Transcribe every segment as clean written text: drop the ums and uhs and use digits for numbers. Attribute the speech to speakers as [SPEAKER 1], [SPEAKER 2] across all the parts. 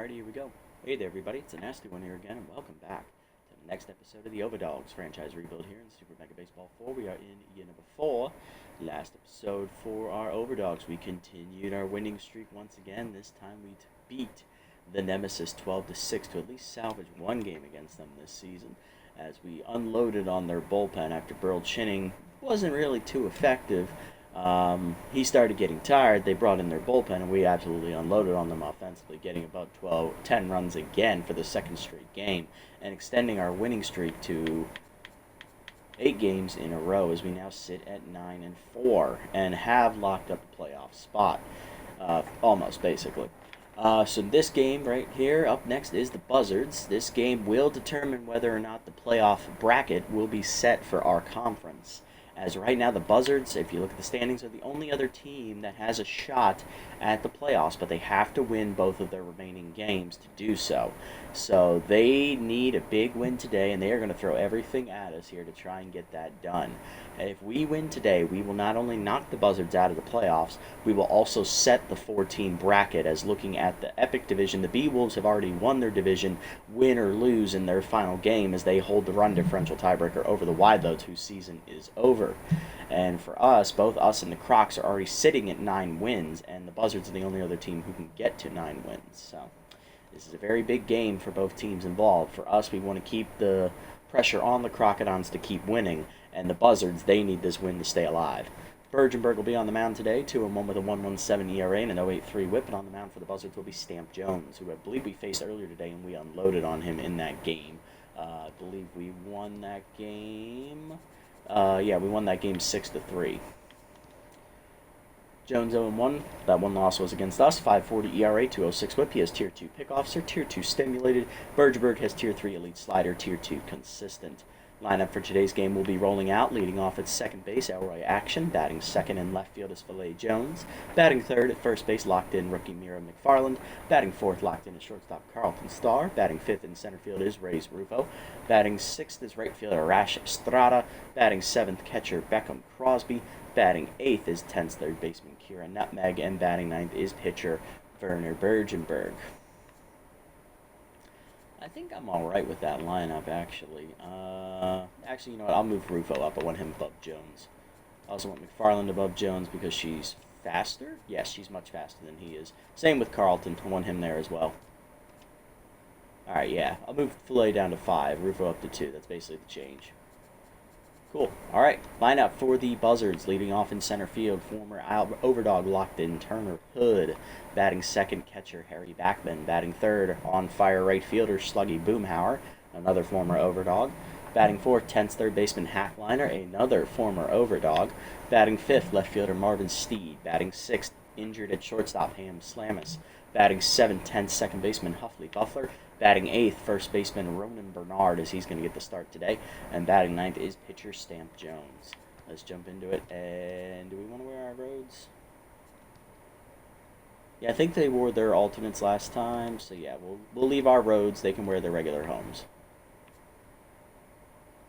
[SPEAKER 1] Alrighty, here we go. Hey there, everybody. It's a nasty one here again, and welcome back to the next episode of the Overdogs franchise rebuild here in Super Mega Baseball 4. We are in year number 4. Last episode for our Overdogs. We continued our winning streak once again. This time we beat the Nemesis 12-6 to at least salvage one game against them this season, as we unloaded on their bullpen after Burl Chinning wasn't really too effective. He started getting tired. They brought in their bullpen, and we absolutely unloaded on them offensively, getting about 10 runs again for the second straight game, and extending our winning streak to 8 games in a row, as we now sit at 9-4 and have locked up a playoff spot, almost basically. So this game right here, up next, is the Buzzards. This game will determine whether or not the playoff bracket will be set for our conference. As right now, the Buzzards, if you look at the standings, are the only other team that has a shot at the playoffs, but they have to win both of their remaining games to do so. So they need a big win today, and they are going to throw everything at us here to try and get that done. If we win today, we will not only knock the Buzzards out of the playoffs, we will also set the 4-team bracket. As looking at the Epic division, the B-Wolves have already won their division, win or lose in their final game, as they hold the run differential tiebreaker over the Wide Loads, whose season is over. And for us, both us and the Crocs are already sitting at 9 wins, and the Buzzards are the only other team who can get to 9 wins. So this is a very big game for both teams involved. For us, we want to keep the pressure on the Crocodons to keep winning, and the Buzzards, they need this win to stay alive. Bergenberg will be on the mound today, 2-1 with a 1.17 ERA and an 0.83 whip, and on the mound for the Buzzards will be Stamp Jones, who I believe we faced earlier today, and we unloaded on him in that game. I believe we won that game. Yeah, we won that game 6-3. Jones 0-1. That one loss was against us. 5.40 ERA, 2.06 whip. He has Tier 2 pick officer, Tier 2 stimulated. Bergenberg has Tier 3 elite slider, Tier 2 consistent. Lineup for today's game will be rolling out. Leading off at second base, Elroy Action. Batting second in left field is Filet Jones. Batting third at first base, locked in rookie Mira McFarland. Batting fourth, locked in at shortstop Carlton Starr. Batting fifth in center field is Reyes Rufo. Batting sixth is right fielder Rash Estrada. Batting seventh, catcher Beckham Crosby. Batting eighth is 10th third baseman Kira Nutmeg. And batting ninth is pitcher Werner Bergenberg. I think I'm alright with that lineup, actually. Actually, you know what? I'll move Rufo up. I want him above Jones. I also want McFarland above Jones because she's faster. Yes, she's much faster than he is. Same with Carlton. I want him there as well. Alright, yeah. I'll move Filet down to 5. Rufo up to 2. That's basically the change. Cool. Alright, lineup for the Buzzards. Leading off in center field, former Overdog locked-in Turner Hood. Batting second, catcher Harry Backman. Batting third, on-fire right fielder Sluggy Boomhauer, another former Overdog. Batting fourth, 10th third baseman Halfliner, another former Overdog. Batting fifth, left fielder Marvin Steed. Batting sixth, injured at shortstop Ham Slamus. Batting seventh, 10th second baseman Huffley Buffler. Batting eighth, first baseman Ronan Bernard, as he's going to get the start today. And batting ninth is pitcher Stamp Jones. Let's jump into it. And do we want to wear our roads? Yeah, I think they wore their alternates last time. So yeah, we'll leave our roads. They can wear their regular homes.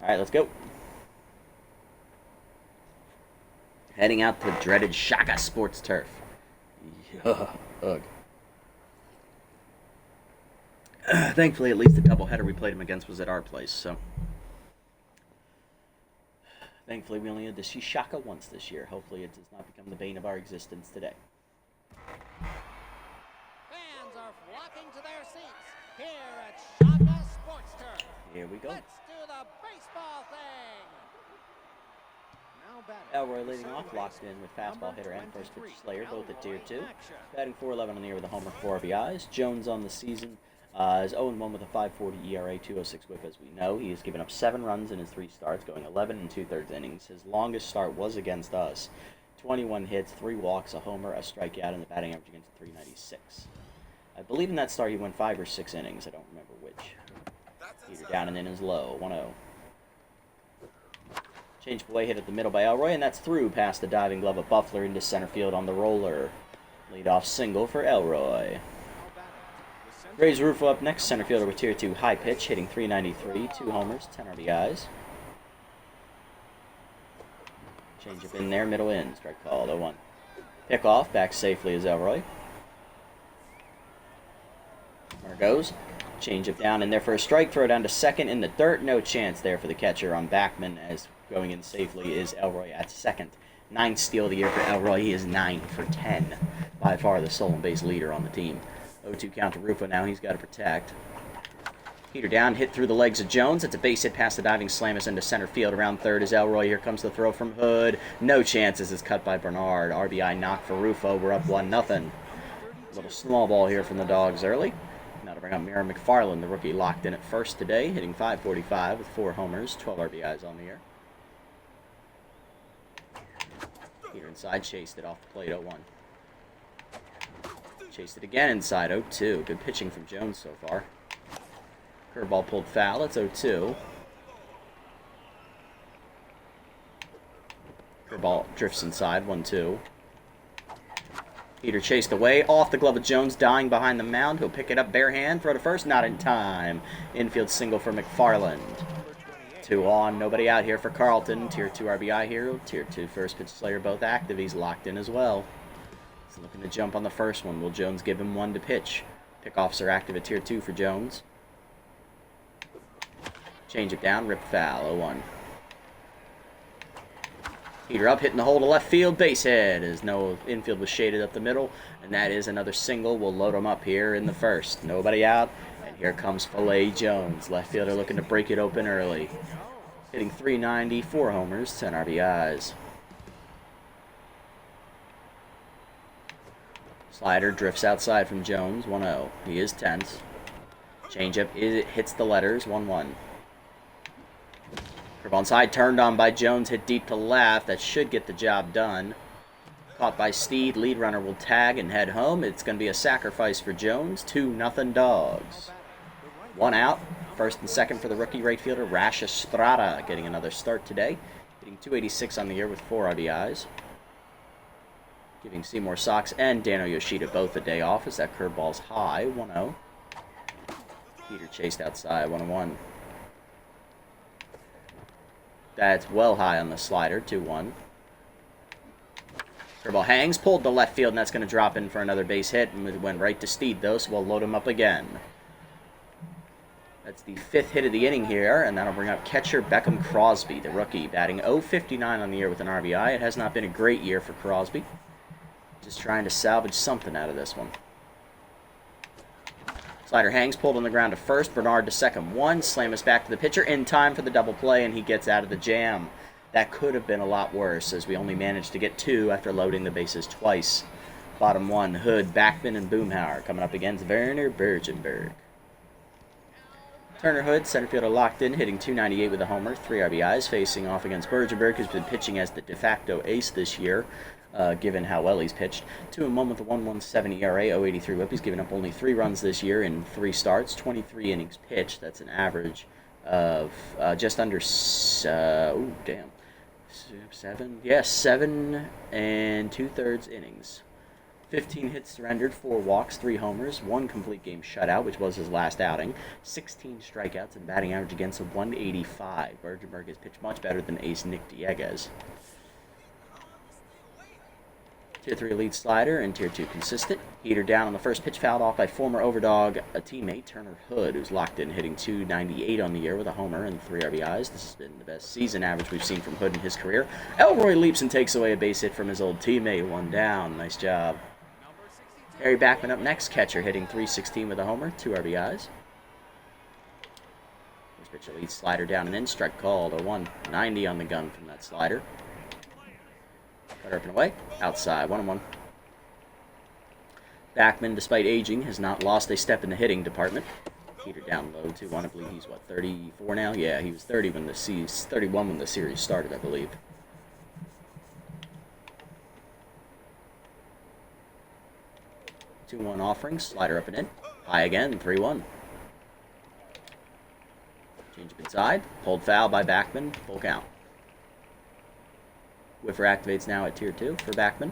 [SPEAKER 1] Alright, let's go. Heading out to dreaded Shaka Sports Turf. Ugh. Thankfully, at least the doubleheader we played him against was at our place, so. Thankfully, we only had to see Shaka once this year. Hopefully, it does not become the bane of our existence today.
[SPEAKER 2] Fans are flocking to their seats here at Shaka Sports Turf.
[SPEAKER 1] Here we go.
[SPEAKER 2] Let's do the baseball thing.
[SPEAKER 1] Elroy leading off, locked in with fastball hitter and first pitch Slayer, both at Tier 2. Batting .411 on the year with a homer, 4 RBIs. Jones on the season is 0-1 with a 5.40 ERA, 2.06 whip, as we know. He has given up 7 runs in his 3 starts, going 11 2/3 innings. His longest start was against us. 21 hits, 3 walks, a homer, a strikeout, and the batting average against 396. I believe in that start he went 5 or 6 innings. I don't remember which. Either down and in is low, 1-0. Change play hit at the middle by Elroy, and that's through past the diving glove of Buffler into center field on the roller. Leadoff single for Elroy. Reyes Rufo up next, center fielder with Tier 2 high pitch, hitting .393, 2 homers, 10 RBIs. Change up in there, middle in, strike called, 0-1. Pick off, back safely is Elroy. There goes. Change it down in there for a strike. Throw down to second in the dirt. No chance there for the catcher on Backman, as going in safely is Elroy at second. 9th steal of the year for Elroy. He is 9 for 10. By far the stolen base leader on the team. 0-2 count to Rufo now. He's got to protect. Heater down, hit through the legs of Jones. It's a base hit past the diving Slamus into center field. Around third is Elroy. Here comes the throw from Hood. No chances. It's cut by Bernard. RBI knock for Rufo. We're up 1-0. Little small ball here from the Dogs early. Now to bring up Mira McFarland, the rookie, locked in at first today, hitting .545 with 4 homers, 12 RBIs on the year. Heater inside, chased it off the plate, 0-1. Chased it again inside, 0-2. Good pitching from Jones so far. Curveball pulled foul. It's 0-2. Curveball drifts inside. 1-2. Heater chased away. Off the glove of Jones. Dying behind the mound. He'll pick it up bare hand. Throw to first. Not in time. Infield single for McFarland. 2 on. Nobody out here for Carlton. Tier 2 RBI here. Tier 2 first pitch Slayer both active. He's locked in as well. He's looking to jump on the first one. Will Jones give him one to pitch? Pickoffs are active at Tier 2 for Jones. Change it down, rip foul, 0-1. Heater up, hitting the hole to left field, base hit, as no infield was shaded up the middle, and that is another single. We'll load him up here in the first. Nobody out, and here comes Filet Jones. Left fielder looking to break it open early. Hitting .390, 4 homers, 10 RBIs. Slider drifts outside from Jones, 1-0. He is tense. Changeup, it hits the letters, 1-1. Curve on side, turned on by Jones, hit deep to left. That should get the job done. Caught by Steed. Lead runner will tag and head home. It's going to be a sacrifice for Jones. 2-0 Dogs. 1 out. First and second for the rookie right fielder, Rash Estrada, getting another start today. Hitting .286 on the year with 4 RBIs. Giving Seymour Sox and Dano Yoshida both a day off as that curveball's high. 1-0. Heater chased outside. 1-1. That's well high on the slider, 2-1. Curveball hangs, pulled to left field, and that's going to drop in for another base hit. And it went right to Steed, though, so we'll load him up again. That's the 5th hit of the inning here, and that'll bring up catcher Beckham Crosby, the rookie, batting .059 on the year with an RBI. It has not been a great year for Crosby. Just trying to salvage something out of this one. Slider hangs, pulled on the ground to first. Bernard to second. 1. Slam us back to the pitcher in time for the double play, and he gets out of the jam. That could have been a lot worse, as we only managed to get 2 after loading the bases twice. Bottom 1, Hood, Backman, and Boomhauer coming up against Werner Bergenberg. Turner Hood, center fielder, locked in, hitting .298 with a homer, 3 RBIs, facing off against Bergenberg, who's been pitching as the de facto ace this year. Given how well he's pitched. 2-1 with a 1.17 ERA, .083 whip. He's given up only 3 runs this year in 3 starts, 23 innings pitched. That's an average of just under, 7 and 2/3 innings. 15 hits surrendered, 4 walks, 3 homers, 1 complete game shutout, which was his last outing. 16 strikeouts and batting average against a .185. Bergenberg has pitched much better than ace Nick Dieguez. Tier 3 lead slider and Tier 2 consistent. Heater down on the first pitch, fouled off by former Overdog, a teammate, Turner Hood, who's locked in, hitting .298 on the year with a homer and 3 RBIs. This has been the best season average we've seen from Hood in his career. Elroy leaps and takes away a base hit from his old teammate. 1 down. Nice job. Harry Backman up next, catcher, hitting .316 with a homer, 2 RBIs. First pitch, a lead slider down and in, strike called. A 190 on the gun from that slider. Cutter up and away. Outside. 1-1. Backman, despite aging, has not lost a step in the hitting department. Heater down low, 2-1. I believe he's, 34 now? Yeah, he was 31 when the series started, I believe. .2-1 offering. Slider up and in. High again. 3-1. Change up inside. Pulled foul by Backman. Full count. Whiffer activates now at Tier 2 for Backman.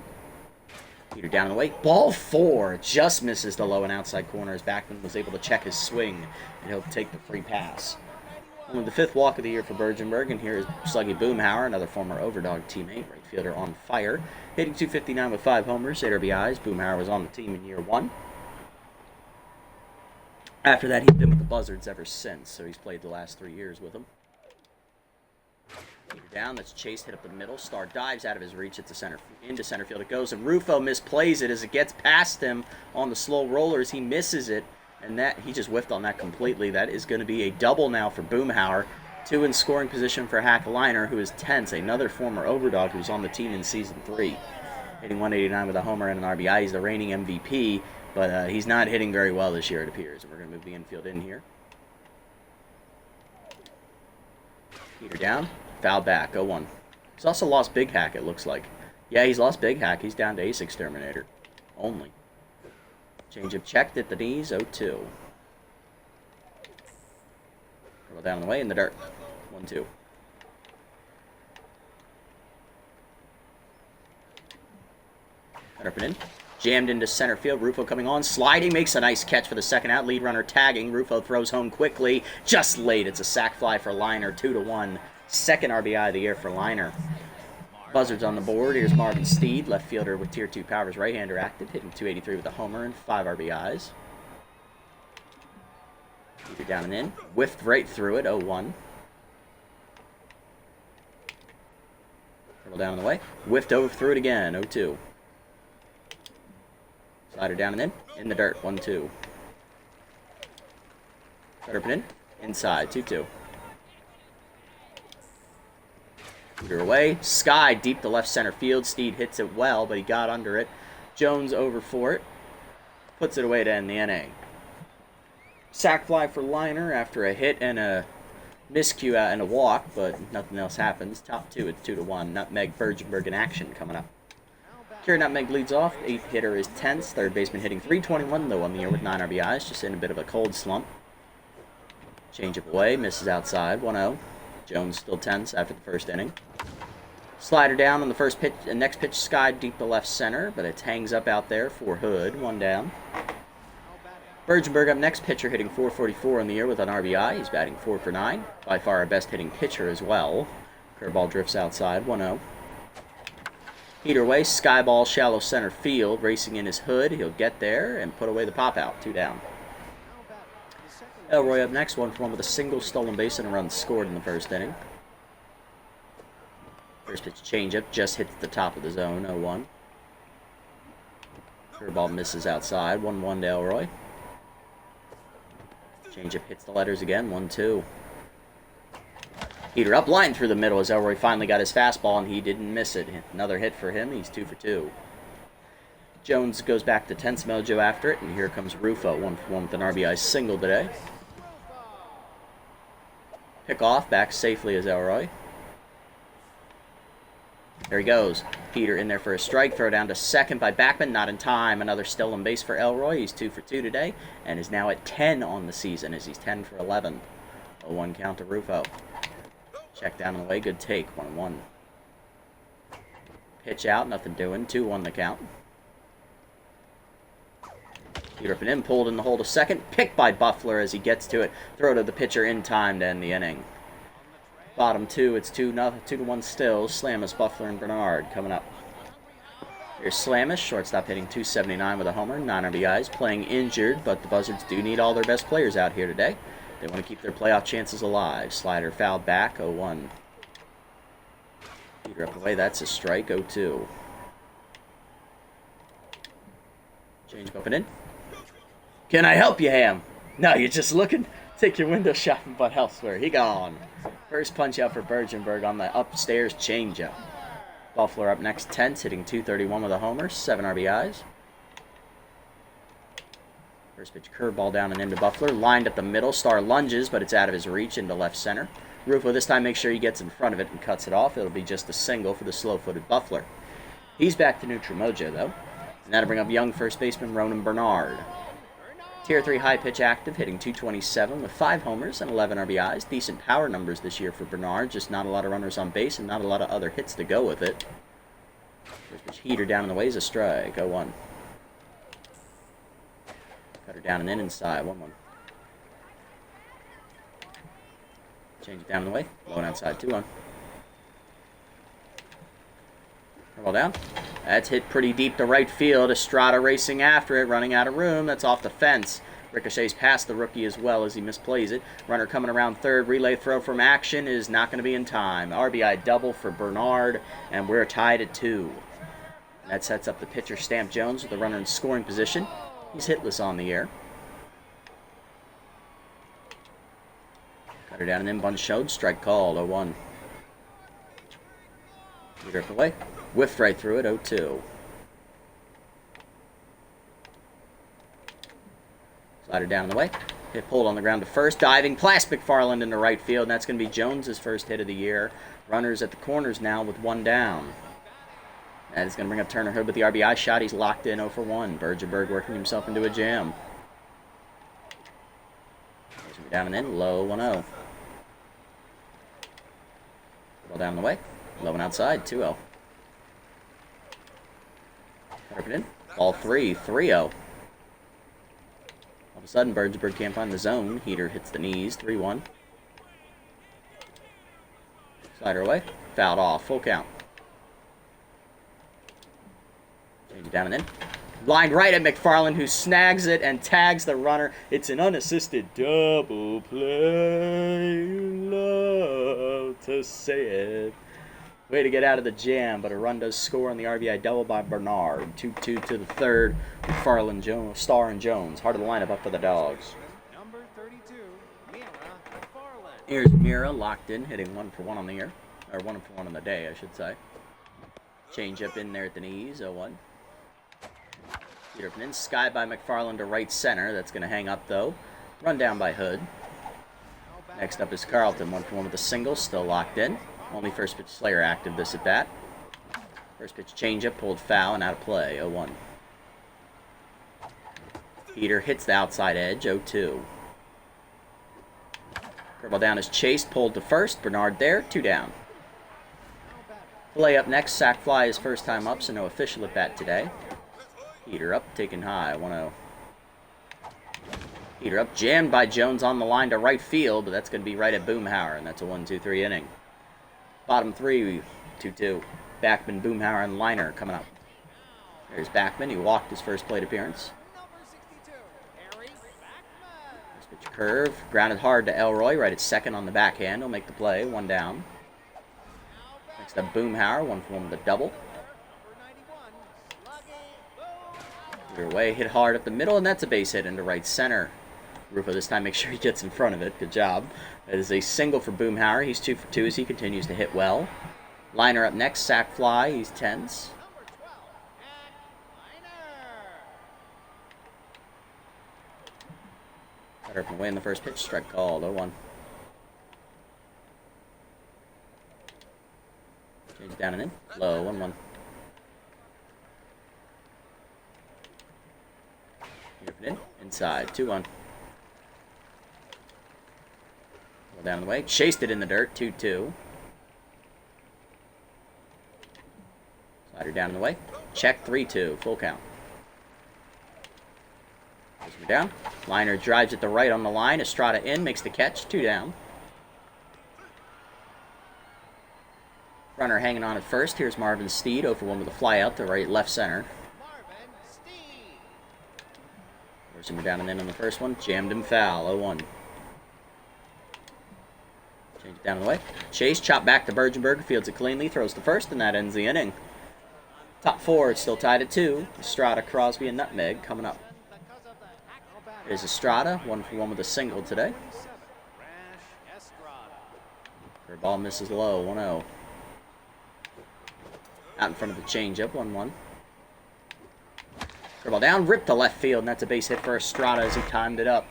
[SPEAKER 1] Heater down and away. Ball 4. Just misses the low and outside corner as Backman was able to check his swing, and he'll take the free pass. Only the 5th walk of the year for Bergenberg, and here is Sluggy Boomhauer, another former Overdog teammate, right fielder on fire. Hitting .259 with 5 homers, 8 RBIs. Boomhauer was on the team in year 1. After that, he's been with the Buzzards ever since, so he's played the last 3 years with them. Down, that's chased, hit up the middle. Star dives out of his reach into center field. It goes, and Rufo misplays it as it gets past him on the slow rollers. He misses it, and that he just whiffed on that completely. That is going to be a double now for Boomhauer. 2 in scoring position for Hackliner, who is tense, another former Overdog who's on the team in Season 3. Hitting 189 with a homer and an RBI. He's the reigning MVP, but he's not hitting very well this year, it appears. And we're going to move the infield in here. Peter down. Foul back, 0-1. He's also lost Big Hack, it looks like. Yeah, he's lost Big Hack. He's down to Ace Exterminator. Only. Change of checked at the knees, 0-2. Roll down the way in the dirt. 1-2. Up and in. Jammed into center field. Rufo coming on. Sliding. Makes a nice catch for the second out. Lead runner tagging. Rufo throws home quickly. Just late. It's a sac fly for Liner. 2-1. Second RBI of the year for Liner. Buzzards on the board. Here's Marvin Steed, left fielder with Tier 2 powers, right-hander active, hitting 283 with a homer and 5 RBIs. Peter down and in. Whiffed right through it, 0-1. Dribble down and away. Whiffed over through it again, 0-2. Slider down and in the dirt, 1-2. Cut up and in. Inside, 2-2. Peter away. Sky deep to left center field. Steed hits it well, but he got under it. Jones over for it. Puts it away to end the inning. Sac fly for Liner after a hit and a miscue and a walk, but nothing else happens. Top 2, it's 2-1. Nutmeg Bergenberg in action coming up. Kieran Nutmeg leads off. 8th hitter is Tense. Third baseman hitting 321 though on the year with 9 RBIs. Just in a bit of a cold slump. Change up away. Misses outside. 1-0. Jones still tense after the first inning. Slider down on the first pitch. The next pitch, Sky deep to left center, but it hangs up out there for Hood. 1 down. Bergenberg up next, pitcher hitting 444 in the year with an RBI. He's batting 4 for 9. By far our best hitting pitcher as well. Curveball drifts outside. 1-0. Peter away. Sky ball shallow center field. Racing in his Hood. He'll get there and put away the pop out. 2 down. Elroy up next, 1 for 1 with a single, stolen base, and a run scored in the first inning. First pitch changeup just hits the top of the zone, 0-1. Curveball misses outside, 1-1 to Elroy. Changeup hits the letters again, 1-2. Peter up line through the middle as Elroy finally got his fastball, and he didn't miss it. Another hit for him, he's 2 for 2. Jones goes back to Tense Mojo after it, and here comes Rufo, 1 for 1 with an RBI single today. Pick off, back safely as Elroy. There he goes. Peter in there for a strike. Throw down to second by Backman. Not in time. Another stolen base for Elroy. He's 2 for 2 today and is now at 10 on the season as he's 10 for 11. 0-1 count to Rufo. Check down and away. Good take. 1-1. Pitch out. Nothing doing. 2-1 the count. Peter up and in. Pulled in the hole to second. Picked by Buffler as he gets to it. Throw to the pitcher in time to end the inning. Bottom 2, it's 2-1 still. Slamus, Buffler, and Bernard coming up. Here's Slamus, shortstop hitting 279 with a homer, 9 RBIs, playing injured, but the Buzzards do need all their best players out here today. They want to keep their playoff chances alive. Slider fouled back, 0-1. Peter up away, that's a strike, 0-2. Change up and in. Can I help you, Ham? No, you're just looking. Take your window shopping butt elsewhere. He gone. First punch out for Bergenberg on the upstairs changeup. Buffler up next, Tense, hitting 231 with a homer, 7 RBIs. First pitch curveball down and into Buffler. Lined up the middle. Star lunges, but it's out of his reach into left center. Rufo this time makes sure he gets in front of it and cuts it off. It'll be just a single for the slow-footed Buffler. He's back to neutral mojo, though. And that'll bring up young first baseman Ronan Bernard. Tier 3 high pitch active, hitting 227 with 5 homers and 11 RBIs. Decent power numbers this year for Bernard, just not a lot of runners on base and not a lot of other hits to go with it. First pitch heater down in the way is a strike, 0-1. Cutter down and in inside, 1-1. Change it down in the way, low and outside, 2-1. Ball down. That's hit pretty deep to right field. Estrada racing after it, running out of room. That's off the fence. Ricochets past the rookie as well as he misplays it. Runner coming around third. Relay throw from action is not going to be in time. RBI double for Bernard, and we're tied at 2. That sets up the pitcher, Stamp Jones, with the runner in scoring position. He's hitless on the air. Cut her down and in, bunt showed. Strike called, 0-1. Leader up away. Whiffed right through it, 0-2. Slider down and away. Hit pulled on the ground to first. Diving past McFarland into right field. And that's going to be Jones' first hit of the year. Runners at the corners now with 1 down. That is going to bring up Turner Hood with the RBI shot. He's locked in 0 for 1. Bergenberg working himself into a jam. Down and in. Low 1-0. Ball down the way. Low and outside. 2-0. Up and in. Ball 3. 3-0. All of a sudden, Bergenberg can't find the zone. Heater hits the knees. 3-1. Slider away. Fouled off. Full count. Change it down and in. Lined right at McFarland, who snags it and tags the runner. It's an unassisted double play. You love to say it. Way to get out of the jam, but a run does score on the RBI double by Bernard. 2-2 to the third. McFarland, Jones, Starr, and Jones. Heart of the lineup up for the Dogs.
[SPEAKER 2] Number 32, Mira McFarland.
[SPEAKER 1] Here's Mira locked in, hitting 1 for 1 on the year. Or 1 for 1 on the day, I should say. Change up in there at the knees, 0-1. Peter up and in. Sky by McFarland to right center. That's going to hang up, though. Run down by Hood. Next up is Carlton. 1 for 1 with a single. Still locked in. Only first pitch Slayer active this at bat. First pitch changeup, pulled foul and out of play, 0-1. Peter hits the outside edge, 0-2. Curveball down is chased, pulled to first. Bernard there, 2 down. Play up next. Sack fly is first time up, so no official at bat today. Peter up, taken high, 1-0. Peter up, jammed by Jones on the line to right field, but that's going to be right at Boomhauer, and that's a 1-2-3 inning. Bottom 3, 2-2. Backman, Boomhauer, and Liner coming up. There's Backman. He walked his first plate appearance. First pitch curve. Grounded hard to Elroy. Right at second on the backhand. He'll make the play. 1 down. Next up, Boomhauer. 1 for 1 with a double. Either way, hit hard up the middle, and that's a base hit into right center. Rufo this time, make sure he gets in front of it. Good job. That is a single for Boomhauer. He's 2 for 2 as he continues to hit well. Liner up next. Sack fly. He's tense. Cutter up and away in the first pitch. Strike called. 0-1. Change down and in. Low. 1-1. In. Inside. 2-1. Down the way. Chased it in the dirt. 2-2. Slider down in the way. Check. 3-2. Full count. Down. Liner drives it to right on the line. Estrada in. Makes the catch. 2 down. Runner hanging on at first. Here's Marvin Steed. 0 for 1 with a fly out to right left center. Forcing him down and in on the first one. Jammed him foul. 0-1. Change it down and away. Chase, chop back to Bergenberg. Fields it cleanly. Throws to first, and that ends the inning. Top 4, it's still tied at 2. Estrada, Crosby, and Nutmeg coming up. Here's Estrada. 1 for 1 with a single today. Her ball misses low. 1-0. Out in front of the changeup. 1-1. Curveball down, ripped to left field, and that's a base hit for Estrada as he timed it up.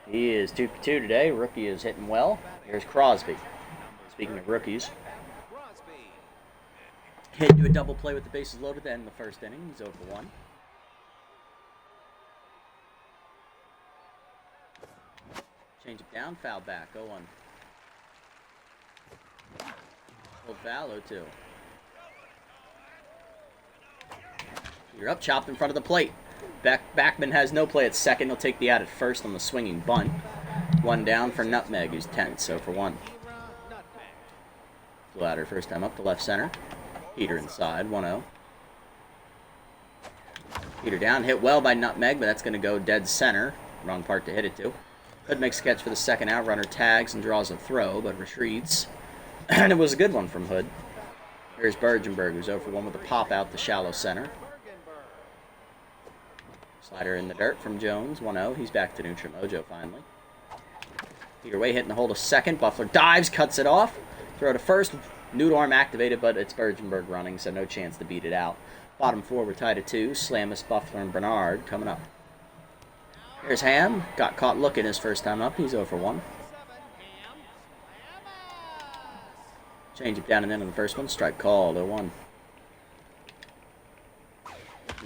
[SPEAKER 1] He is 2 for 2 today. Rookie is hitting well. Here's Crosby. Speaking of rookies. Hit into a double play with the bases loaded to end the first inning. He's 0 for 1. Change it down, foul back, 0-1. Full foul, 0-2. You're up, chopped in front of the plate. Backman has no play at second. He'll take the out at first on the swinging bunt. 1 down for Nutmeg, who's 10, so for 1. Ladder first time up to left center. Peter inside, 1-0. Peter down, hit well by Nutmeg, but that's going to go dead center. Wrong part to hit it to. Hood makes a catch for the second out. Runner tags and draws a throw, but retreats. And it was a good one from Hood. Here's Bergenberg, who's 0 for 1 with a pop out the shallow center. Slider in the dirt from Jones, 1-0. He's back to neutral mojo finally. Peter Way hitting the hold of second. Buffler dives, cuts it off. Throw to first. Noodle arm activated, but it's Bergenberg running, so no chance to beat it out. Bottom four, we're tied at 2. Slamus, Buffler, and Bernard coming up. Here's Ham. Got caught looking his first time up. He's 0 for 1. Change it down and in on the first one. Strike called, 0-1.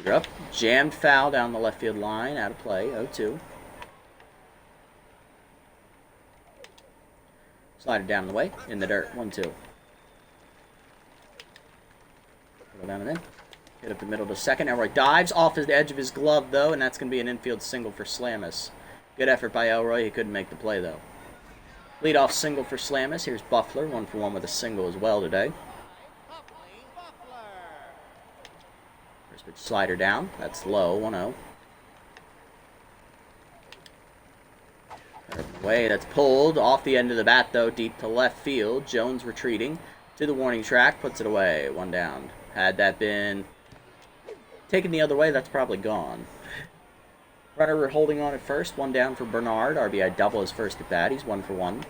[SPEAKER 1] You're up. Jammed foul down the left field line. Out of play, 0-2. Slide it down the way. In the dirt, 1-2. Go down and in. Hit up the middle to second. Elroy dives off the edge of his glove, though, and that's going to be an infield single for Slamus. Good effort by Elroy. He couldn't make the play, though. Leadoff single for Slamus. Here's Buffler, 1 for 1 with a single as well today. First pitch slider down. That's low, 1-0. Away, that's pulled off the end of the bat, though, deep to left field. Jones retreating to the warning track, puts it away, 1 down. Had that been taken the other way, that's probably gone. Runner holding on at first, 1 down for Bernard. RBI double his first at bat. He's 1 for 1.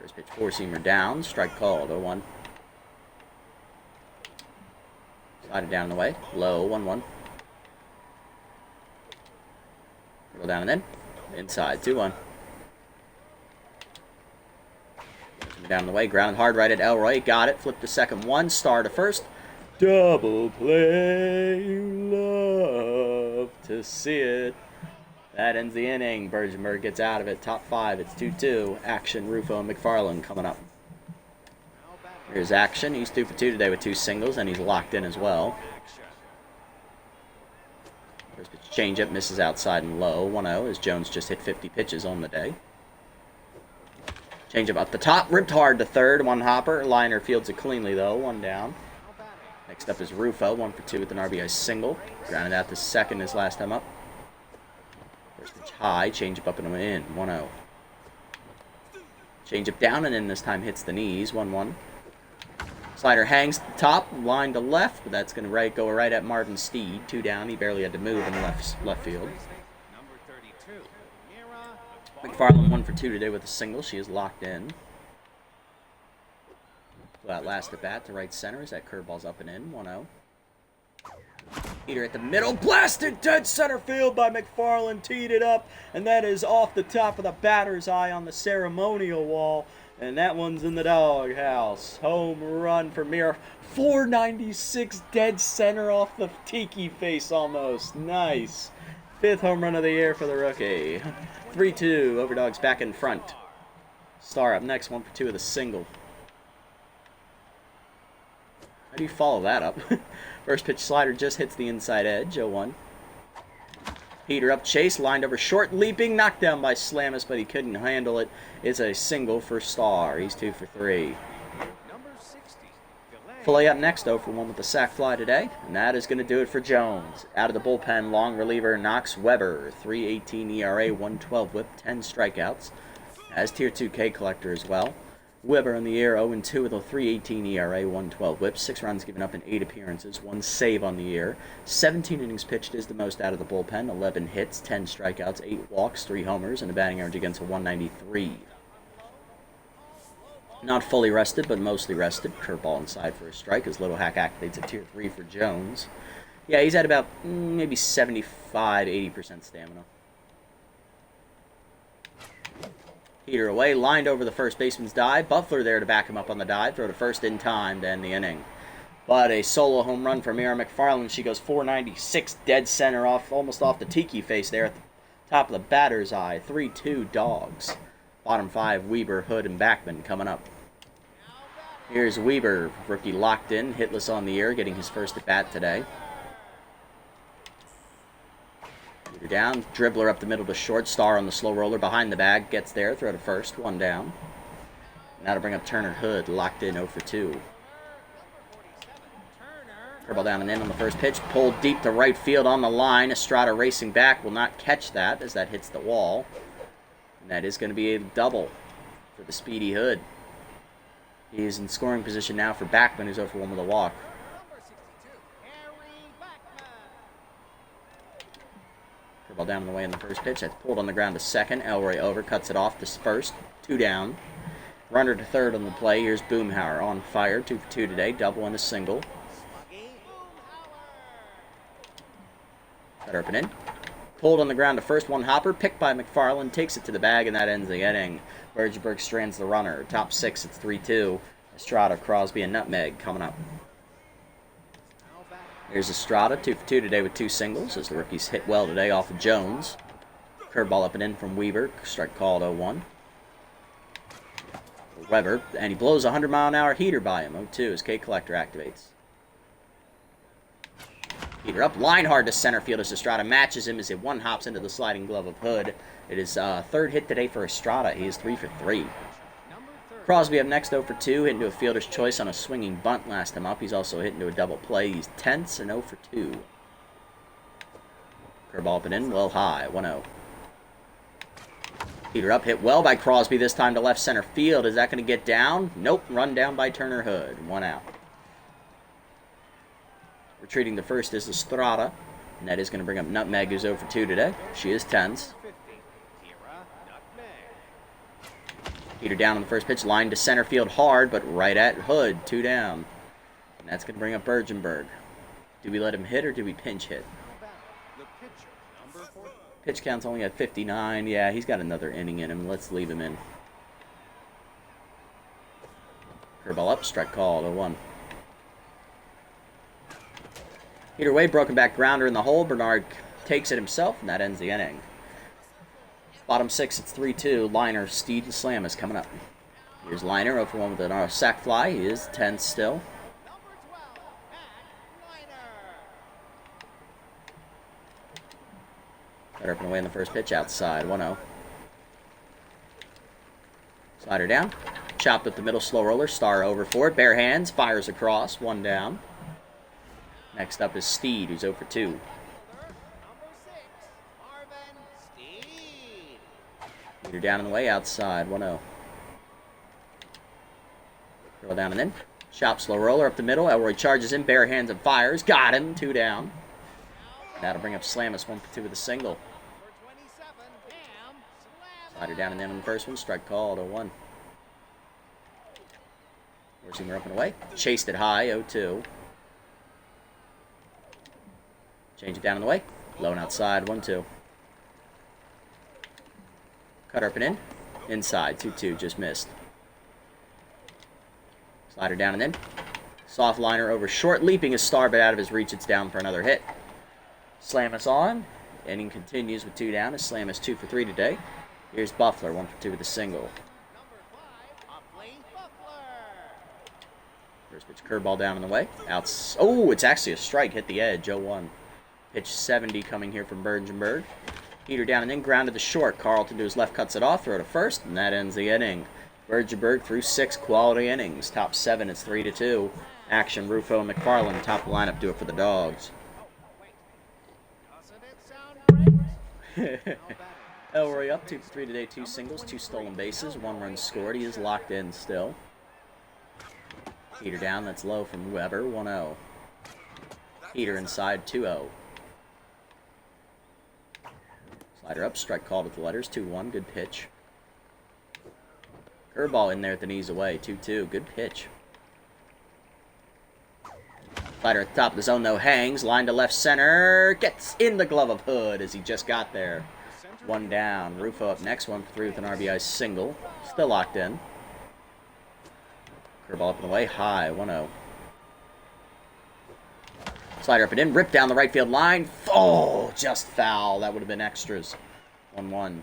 [SPEAKER 1] First pitch four-seamer down. Strike called, 0-1. Slide it down the way. Low, 1-1. Go down and in. Inside, 2-1. Down the way, grounded hard right at Elroy. Got it. Flipped to second, 1. Star to first. Double play, you love to see it. That ends the inning. Bergenberg gets out of it. Top 5, it's 2-2. Action, Rufo, and McFarland coming up. Here's Action. He's 2 for 2 today with 2 singles, and he's locked in as well. First pitch changeup misses outside and low. 1-0 as Jones just hit 50 pitches on the day. Changeup up the top, ripped hard to third. 1 hopper. Liner fields it cleanly, though. 1 down. Next up is Rufo, 1 for 2 with an RBI single. Grounded out to second his last time up. First pitch high, changeup up and in, 1-0. Changeup down and in this time hits the knees, 1-1. Slider hangs to the top, line to left, but that's going to go right at Marvin Steed. 2 down, he barely had to move in left field. McFarland 1 for 2 today with a single. She is locked in. That last at bat to right center as that curveball's up and in. 1-0. Peter at the middle. Blasted dead center field by McFarland. Teed it up. And that is off the top of the batter's eye on the ceremonial wall. And that one's in the doghouse. Home run for Mir. 496 dead center off the tiki face almost. Nice. 5th home run of the year for the rookie. 3-2. Overdogs back in front. Star up next. 1 for 2 with a single. How do you follow that up? First pitch slider just hits the inside edge. 0-1. Peter up chase. Lined over short. Leaping. Knocked down by Slamus, but he couldn't handle it. It's a single for Star. He's 2 for 3. Filet up next, 0 for 1 with the sac fly today. And that is going to do it for Jones. Out of the bullpen, long reliever Knox Weber. 3.18 ERA, 112 whip, 10 strikeouts. As Tier 2 K collector as well. Weber in the year 0-2 with a 3.18 ERA, 112 whip, 6 runs given up in 8 appearances, 1 save on the year. 17 innings pitched is the most out of the bullpen, 11 hits, 10 strikeouts, 8 walks, 3 homers, and a batting average against a 193. Not fully rested, but mostly rested. Curveball inside for a strike as Little Hack activates a Tier 3 for Jones. Yeah, he's at about maybe 75-80% stamina. Peter away, lined over the first baseman's dive. Buffler there to back him up on the dive. Throw to first in time to end the inning. But a solo home run for Mira McFarland. She goes 496 dead center off, almost off the tiki face there at the top of the batter's eye. 3-2 Dogs. Bottom 5, Weber, Hood, and Backman coming up. Here's Weber, rookie locked in, hitless on the year, getting his first at bat today. Peter down, dribbler up the middle to short, Star on the slow roller behind the bag, gets there, throw to first, 1 down. Now to bring up Turner Hood, locked in 0 for 2. Curveball down and in on the first pitch. Pulled deep to right field on the line. Estrada racing back. Will not catch that as that hits the wall. And that is going to be a double for the speedy Hood. He is in scoring position now for Backman, who's over 1 with a walk. Curveball down and away in the first pitch. That's pulled on the ground to second. Elroy over. Cuts it off to first. 2 down. Runner to third on the play. Here's Boomhauer on fire. 2 for 2 today. Double and a single. Cutter up and in. Pulled on the ground to first. 1 hopper. Picked by McFarland. Takes it to the bag, and that ends the inning. Bergenberg strands the runner. Top 6, it's 3-2. Estrada, Crosby, and Nutmeg coming up. Here's Estrada. 2 for 2 today with 2 singles as the rookies hit well today off of Jones. Curveball up and in from Weaver. Strike called 0-1. Weber, and he blows a 100-mile-an-hour heater by him. 0-2 as K Collector activates. Heater up, line hard to center field as Estrada matches him as it one hops into the sliding glove of Hood. It is third hit today for Estrada. He is 3 for 3. Crosby up next 0 for 2, hit into a fielder's choice on a swinging bunt last time up. He's also hit into a double play. He's tense and 0 for 2. Curveball up and in, well high, 1-0. Heater up, hit well by Crosby, this time to left center field. Is that going to get down? Nope, run down by Turner Hood. 1 out. Retreating to first is Estrada, and that is going to bring up Nutmeg, who's 0 for 2 today. She is tense. Heater down on the first pitch, line to center field hard, but right at Hood, 2 down. And that's going to bring up Bergenberg. Do we let him hit or do we pinch hit? Pitch count's only at 59. Yeah, he's got another inning in him. Let's leave him in. Curveball up, strike called, 0-1. Heater away, broken back grounder in the hole. Bernard takes it himself, and that ends the inning. Bottom 6, it's 3-2. Liner, Steed, and Slam is coming up. Here's Liner, 0 for 1 with a sac fly. He is tense still. Cutter up and away in the first pitch, outside, 1-0. Slider down. Chopped up the middle, slow roller. Star over for it. Bare hands, fires across, 1 down. Next up is Steed, who's 0 for 2. Heater down and away, outside, 1-0. Throw down and in. Chop, slow roller up the middle. Elroy charges in, bare hands and fires. Got him, 2 down. That'll bring up Slamus, 1 for 2 with a single. Slider down and in on the first one. Strike called, 0-1. Worsinger up and away. Chased it high, 0-2. Change it down and away. Low and outside, 1-2. Cutter up and in. Inside, 2-2, just missed. Slider down and in. Soft liner over short, leaping a star, but out of his reach, it's down for another hit. Slamus on. Inning continues with 2 down. As Slamus 2 for 3 today. Here's Buffler, 1 for 2 with a single. First pitch curveball down and away. Outs. Oh, it's actually a strike. Hit the edge, 0-1. Pitch 70 coming here from Bergenberg. Heater down and in, grounded to short. Carlton to his left, cuts it off, throw to first, and that ends the inning. Bergenberg through 6 quality innings. Top 7, it's 3-2. Action, Rufo and McFarland. Top of the lineup, do it for the Dogs. Elroy up 2 for 3 today, 2 singles, 2 stolen bases, 1 run scored. He is locked in still. Heater down, that's low from Weber, 1-0. Heater inside, 2-0. Slider up, strike called with the letters, 2-1, good pitch. Curveball in there at the knees away, 2-2, good pitch. Slider at the top of the zone, though, hangs, line to left center, gets in the glove of Hood as he just got there. 1 down, Rufo up next, 1 for 3 with an RBI single, still locked in. Curveball up and away, high, 1-0. Slider up and in, ripped down the right field line. Oh, just foul. That would have been extras. 1-1.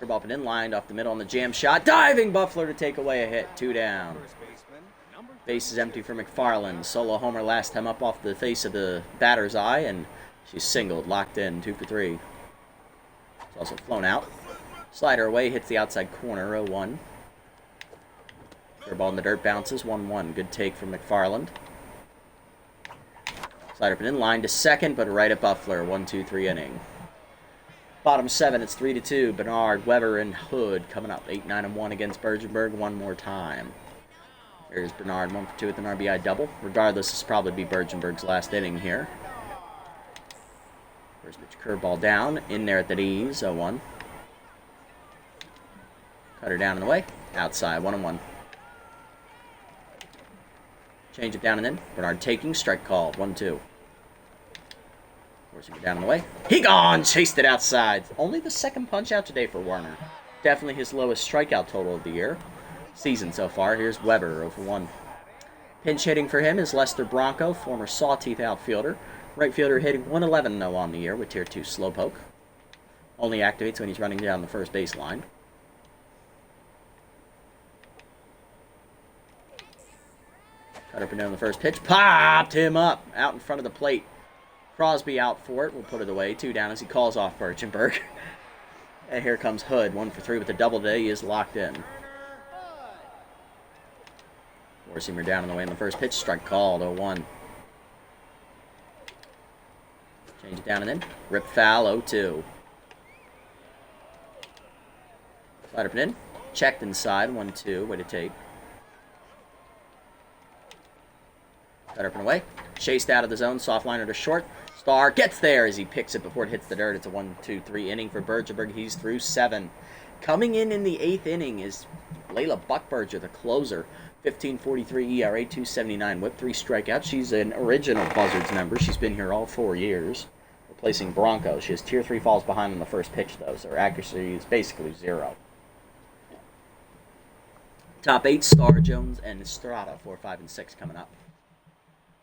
[SPEAKER 1] Curveball up and in, lined off the middle on the jam shot. Diving Buffler to take away a hit. 2 down. Base is empty for McFarland. Solo homer last time up off the face of the batter's eye, and she's singled, locked in, 2 for 3. It's also flown out. Slider away, hits the outside corner, 0-1. Curveball in the dirt, bounces, 1-1. Good take from McFarland. Slider up and in, line to second, but right at Buffler, 1-2-3 inning. Bottom 7, it's 3-2. Bernard, Weber, and Hood coming up. 8-9-1 against Bergenberg one more time. There's Bernard, 1 for 2 with an RBI double. Regardless, this will probably be Bergenberg's last inning here. First pitch curveball down, in there at the knees, 0-1. Cutter down and away, outside, 1-1. Change it down and in. Bernard taking, strike call, 1-2. Forcing it down and away. He gone! Chased it outside. Only the second punch out today for Warner. Definitely his lowest strikeout total of the year. Season so far. Here's Weber, 0 for 1. Pinch hitting for him is Lester Bronco, former Sawteeth outfielder. Right fielder hitting 111 though on the year with Tier 2 slowpoke. Only activates when he's running down the first baseline. Cut up and down the first pitch. Popped him up out in front of the plate. Crosby out for it. We'll put it away. 2 down as he calls off Bergenberg. And here comes Hood. 1 for 3 with a double today. He is locked in. Four-seamer down and away in the first pitch. Strike called. 0-1. Change it down and in. Rip foul. 0-2. Slide up and in. Checked inside. 1-2. Way to take. Cut up and away. Chased out of the zone. Soft liner to short. Star gets there as he picks it before it hits the dirt. It's a 1-2-3 inning for Bergenberg. He's through 7. Coming in the 8th inning is Layla Buckberger, the closer. 15.43 ERA, 2.79 whip, 3 strikeouts. She's an original Buzzards member. She's been here all 4 years, replacing Bronco. She has Tier 3 falls behind on the first pitch, though, so her accuracy is basically 0. Top 8, Star, Jones, and Estrada, 4, 5, and 6 coming up.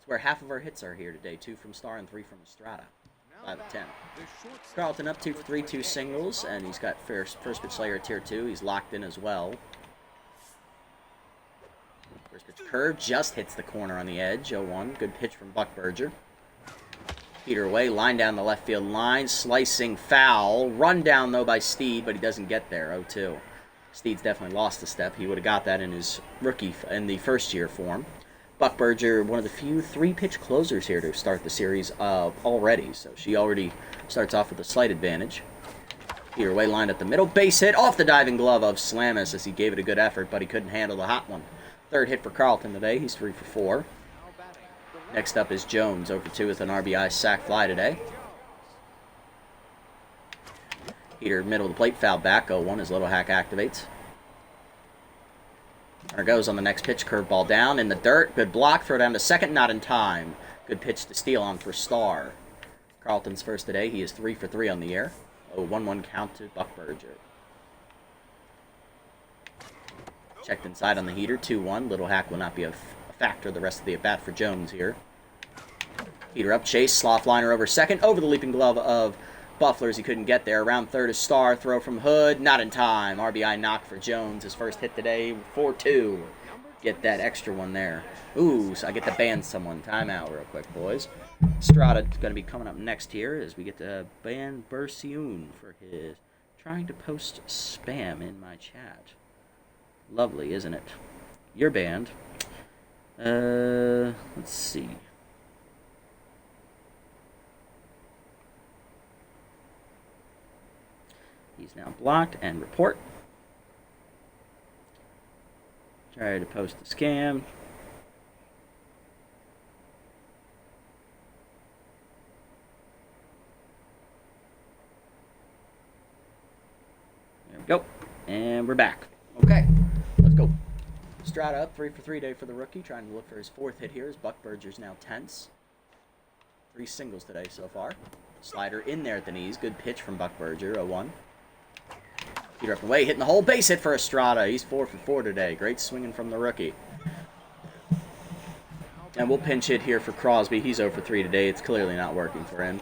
[SPEAKER 1] Where half of our hits are here today. 2 from Star and 3 from Estrada. 5 of 10. Carlton up 2 for 3, 2 singles, and he's got first pitch Slayer at Tier 2. He's locked in as well. First pitch curve just hits the corner on the edge. 0-1. Good pitch from Buckberger. Peter away, line down the left field line. Slicing foul. Run down though by Steed, but he doesn't get there. 0-2. Steed's definitely lost a step. He would have got that in his rookie in the first year form. Buckberger, one of the few 3-pitch closers here to start the series already, so she already starts off with a slight advantage. Peter way lined up the middle, base hit off the diving glove of Slamis as he gave it a good effort, but he couldn't handle the hot one. 3rd hit for Carlton today, he's 3 for 4. Next up is Jones, 0 for 2 with an RBI sac fly today. Peter middle of the plate, foul back, 0-1 as Little Hack activates. There goes on the next pitch, curveball down in the dirt. Good block, throw down to second, not in time. Good pitch to steal on for Star. Carlton's first today, he is 3 for 3 on the year. 1-1 count to Buckberger. Checked inside on the heater, 2-1. Little Hack will not be a factor the rest of the at-bat for Jones here. Heater up, chase, sloth liner over second, over the leaping glove of Buffler's. He couldn't get there. Around third is Star. Throw from Hood. Not in time. RBI knock for Jones. His first hit today. 4-2. Get that extra one there. Ooh, so I get to ban someone. Timeout real quick, boys. Estrada's going to be coming up next here as we get to ban Bersioun for his trying to post spam in my chat. Lovely, isn't it? You're banned. Let's see. He's now blocked and report. Try to post the scam. There we go. And we're back. Okay, let's go. Estrada up 3 for 3 day for the rookie. Trying to look for his 4th hit here as Buckberger's now tense. 3 singles today so far. Slider in there at the knees. Good pitch from Buckberger. 0-1. Peter up and away, hitting the hole. Base hit for Estrada. He's 4 for 4 today. Great swinging from the rookie. And we'll pinch hit here for Crosby. He's 0 for 3 today. It's clearly not working for him.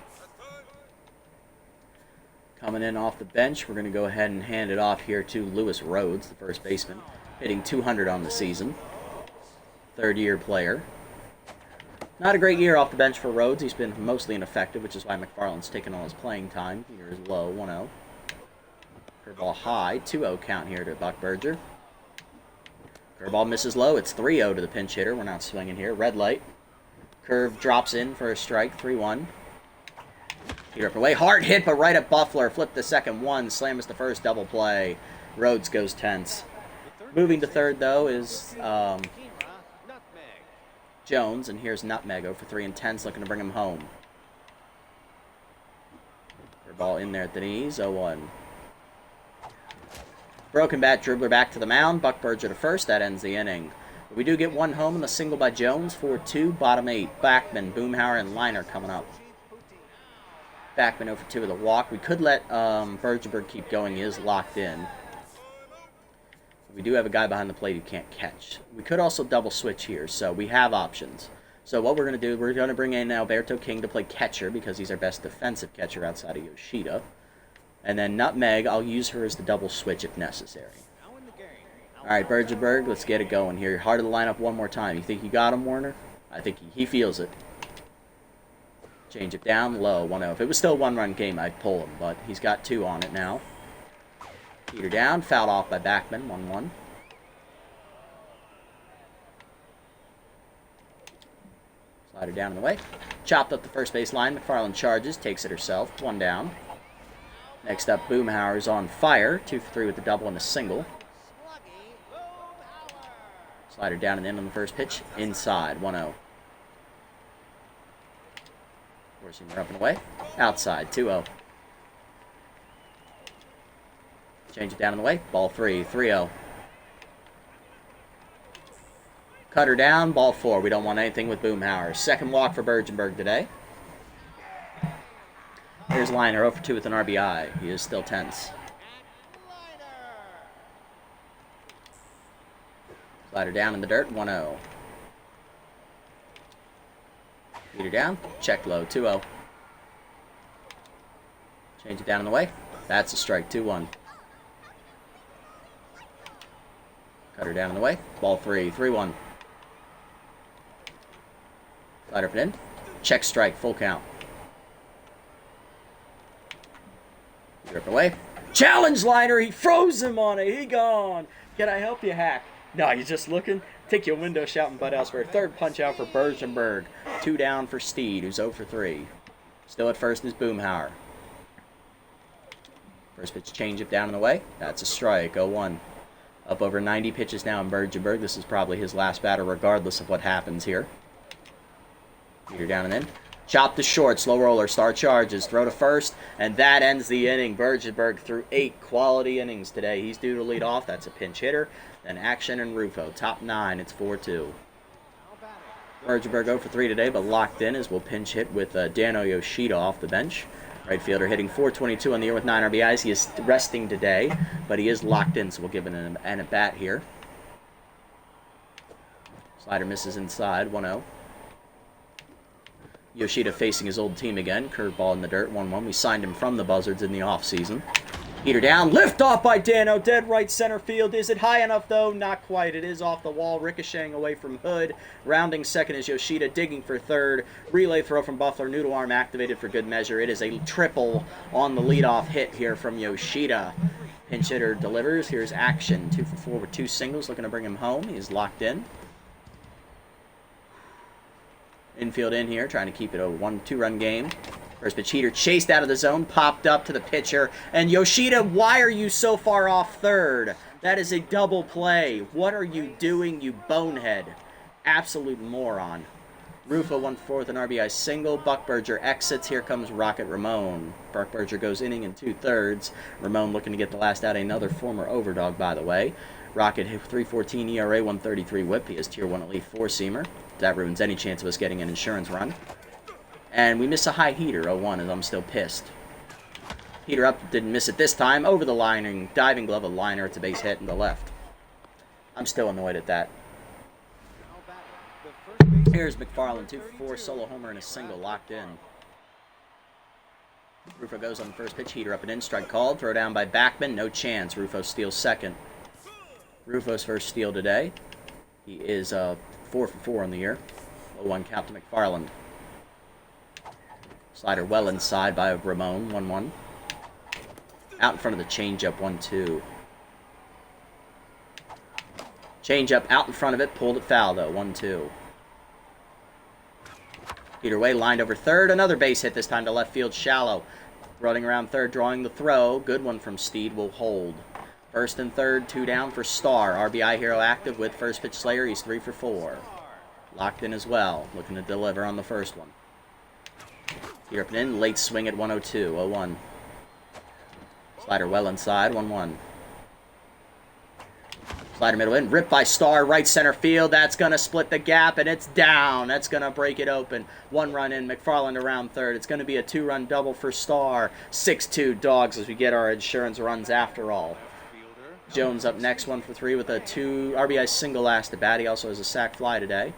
[SPEAKER 1] Coming in off the bench, we're going to go ahead and hand it off here to Lewis Rhodes, the first baseman, hitting 200 on the season. 3rd-year player. Not a great year off the bench for Rhodes. He's been mostly ineffective, which is why McFarland's taken all his playing time. Here is low, 1-0. Curveball high, 2-0 count here to Buckberger. Curveball misses low. It's 3-0 to the pinch hitter. We're not swinging here. Red light. Curve drops in for a strike. 3-1. Heater up and away. Hard hit, but right at Buffler. Flip the second one. Slam is the first. Double play. Rhodes goes tense. Moving to third, though, is Jones. And here's Nutmeg. 0-for-3 and tense. Looking to bring him home. Ball in there at the knees. 0-1. Broken bat, dribbler back to the mound. Buck Berger to first. That ends the inning. But we do get one home in the single by Jones. 4-2. Bottom 8. Backman, Boomhauer, and Liner coming up. Backman 0-for-2 with a walk. We could let Bergenberg keep going. He is locked in. We do have a guy behind the plate who can't catch. We could also double switch here, so we have options. So what we're going to do, we're going to bring in Alberto King to play catcher because he's our best defensive catcher outside of Yoshida. And then Nutmeg, I'll use her as the double switch if necessary. All right, Bergenberg, let's get it going here. Heart of the lineup one more time. You think you got him, Warner? I think he feels it. Change it down, low, 1-0. If it was still a one-run game, I'd pull him, but he's got 2 on it now. Heater down, fouled off by Backman, 1-1. Slider down in the way. Chopped up the first base line. McFarland charges, takes it herself, 1 down. Next up, Boomhauer's on fire. 2-for-3 with the double and a single. Slider down and in on the first pitch. Inside, 1-0. Forcing her up and away. Outside, 2-0. Change it down in the way. Ball 3, 3-0. Cut her down, ball 4. We don't want anything with Boomhauer. Second walk for Bergenberg today. Here's Liner, 0-for-2 with an RBI. He is still tense. Slider down in the dirt, 1-0. Heater down, check low, 2-0. Change it down in the way. That's a strike, 2-1. Cut her down in the way. Ball 3, 3-1. Slider up and in. Check strike, full count. Rip away. Challenge Liner. He froze him on it. He gone. Can I help you, Hack? No, you're just looking. Take your window shouting butt elsewhere. Third punch out for Bergenberg. 2 down for Steed, who's 0-for-3. Still at first is Boomhauer. First pitch change up down in the way. That's a strike. 0-1. Up over 90 pitches now in Bergenberg. This is probably his last batter regardless of what happens here. Heater down and in. Chop to short, slow roller, star charges, throw to first, and that ends the inning. Bergenberg threw 8 quality innings today. He's due to lead off. That's a pinch hitter. Then Action and Rufo. Top 9, it's 4-2. Bergenberg 0-for-3 today, but locked in as we'll pinch hit with Dano Yoshida off the bench. Right fielder hitting .422 on the year with 9 RBIs. He is resting today, but he is locked in, so we'll give him an at-bat here. Slider misses inside, 1-0. Yoshida facing his old team again. Curveball in the dirt, 1-1. We signed him from the Buzzards in the offseason. Heater down. Lift off by Dano. Dead right center field. Is it high enough, though? Not quite. It is off the wall. Ricocheting away from Hood. Rounding second is Yoshida. Digging for third. Relay throw from Buffler. Noodle arm activated for good measure. It is a triple on the leadoff hit here from Yoshida. Pinch hitter delivers. Here's Action. 2-for-4 with 2 singles. Looking to bring him home. He's locked in. Infield in here, trying to keep it a 1-2 run game. First pitch heater chased out of the zone, popped up to the pitcher. And Yoshida, why are you so far off third? That is a double play. What are you doing, you bonehead? Absolute moron. Rufo 1-for-4 with an RBI single. Buck Berger exits. Here comes Rocket Ramon. Buck Berger goes inning in 2/3. Ramon looking to get the last out. Another former Overdog, by the way. Rocket hit 3.14 ERA, 133 whip. He is Tier 1 Elite 4-seamer. That ruins any chance of us getting an insurance run. And we miss a high heater, 0-1, and I'm still pissed. Heater up, didn't miss it this time. Over the lining, diving glove of Liner. It's a base hit in the left. I'm still annoyed at that. Here's McFarland, 2-for-4, solo homer and a single, locked in. Rufo goes on the first pitch, heater up and in, strike called. Throw down by Backman, no chance. Rufo steals second. Rufo's first steal today. He is 4-for-4 on the year. 0-1 count to McFarland. Slider well inside by Ramon, 1-1. Out in front of the changeup, 1-2. Change up out in front of it, pulled it foul though, 1-2. Heater away, lined over third, another base hit this time to left field, shallow. Running around third, drawing the throw, good one from Steed, will hold. First and third, 2 down for Star. RBI hero active with first pitch Slayer, he's 3 for 4. Locked in as well, looking to deliver on the first one. Heater up and in, late swing at 102, 0-1. Slider well inside, 1-1. Slider middle in, ripped by Star, right center field. That's going to split the gap, and it's down. That's going to break it open. 1 run in, McFarland around third. It's going to be a 2-run double for Star. 6-2 Dogs as we get our insurance runs after all. Jones up next, 1 for 3 with a 2 RBI single last at bat. He also has a sac fly today.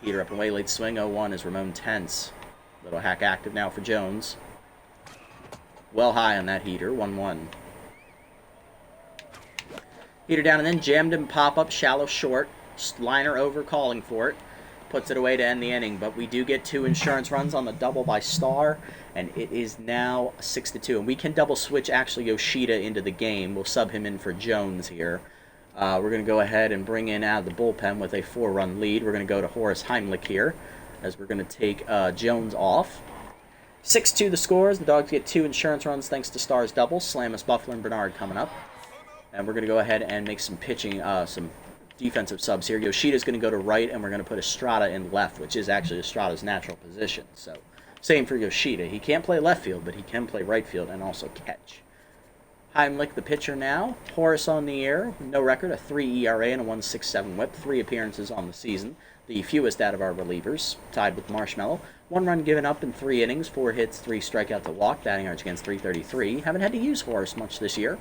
[SPEAKER 1] Heater up and away, late swing, 0-1 is Ramon Tense. Little hack active now for Jones. Well high on that heater, 1-1. Heater down and then jammed him, pop-up, shallow, short. Liner over, calling for it. Puts it away to end the inning, but we do get 2 insurance runs on the double by Star, and it is now 6-2. And we can double switch, actually, Yoshida into the game. We'll sub him in for Jones here. We're going to go ahead and bring in out of the bullpen with a 4-run lead. We're going to go to Horace Heimlich here, as we're going to take Jones off. 6-2 the scores. The Dogs get 2 insurance runs thanks to Star's double. Slamus, Buffler, and Bernard coming up. And we're going to go ahead and make some pitching, some defensive subs here. Yoshida's going to go to right, and we're going to put Estrada in left, which is actually Estrada's natural position. So, same for Yoshida. He can't play left field, but he can play right field and also catch. Heimlich, the pitcher now. Horace on the air. No record, a 3 ERA and a 1.67 whip. 3 appearances on the season. The fewest out of our relievers, tied with Marshmallow. 1 run given up in 3 innings, 4 hits, 3 strikeouts to walk. Batting average against .333. Haven't had to use Horace much this year.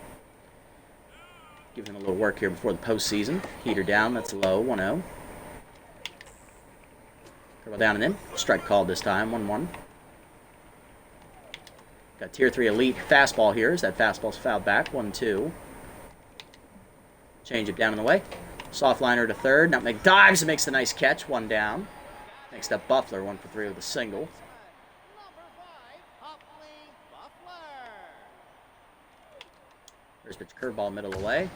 [SPEAKER 1] Giving him a little work here before the postseason. Heater down, that's low, 1-0. Curl down and in. Strike called this time, 1-1. Got Tier 3 Elite fastball here as that fastball's fouled back, 1-2. Change it down in the way. Soft liner to third. Nutmeg dives and makes a nice catch, 1 down. Next up, Buffler, 1 for 3 with a single. First pitch curveball, middle away.